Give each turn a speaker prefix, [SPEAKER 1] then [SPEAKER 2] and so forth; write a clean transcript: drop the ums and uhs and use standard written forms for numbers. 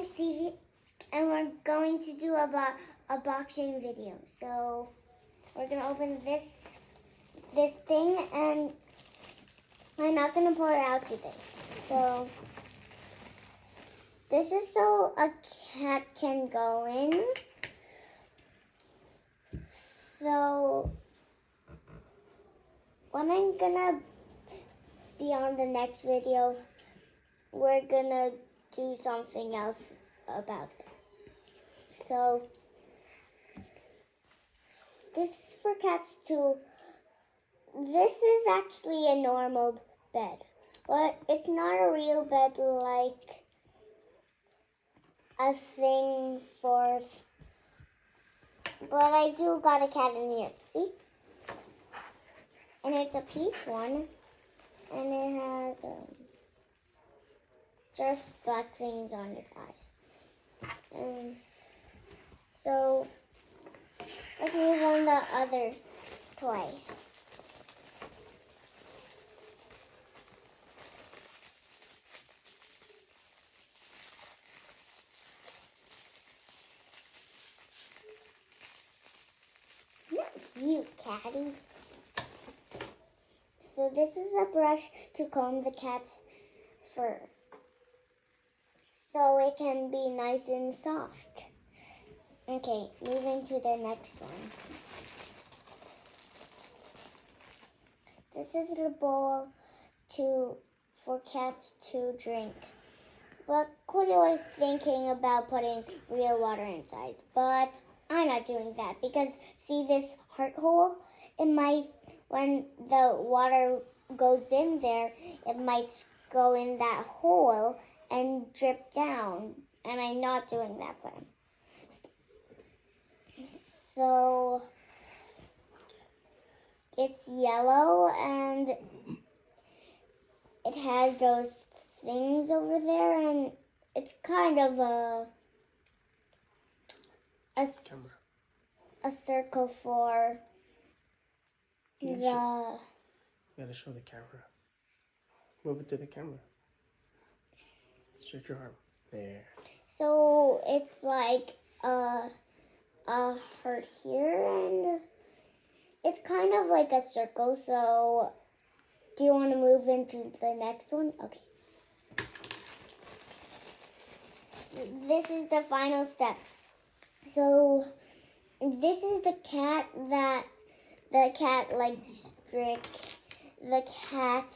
[SPEAKER 1] I'm Stevie, and we're going to do a boxing video. So we're gonna open this thing, and I'm not gonna pour it out today. So this is so a cat can go in. So when I'm gonna be on the next video, we're gonna do something else about this. So this is for cats too. This is actually a normal bed, but it's not a real bed like a thing for, but I do got a cat in here, see? And it's a peach one, and it has just black things on its eyes. And so let's move on to the other toy. Not you, catty. So this is a brush to comb the cat's fur, so it can be nice and soft. Okay, moving to the next one. This is the bowl for cats to drink. But Cody was thinking about putting real water inside, but I'm not doing that because see this heart hole? It might, when the water goes in there, it might go in that hole and drip down, and I'm not doing that plan. So it's yellow and it has those things over there, and it's kind of a circle for
[SPEAKER 2] You gotta show the camera. Move it to the camera. Stretch your arm. There.
[SPEAKER 1] So it's like a heart here, and it's kind of like a circle. So do you want to move into the next one? Okay. This is the final step. So this is the cat that the cat likes to drink. The cat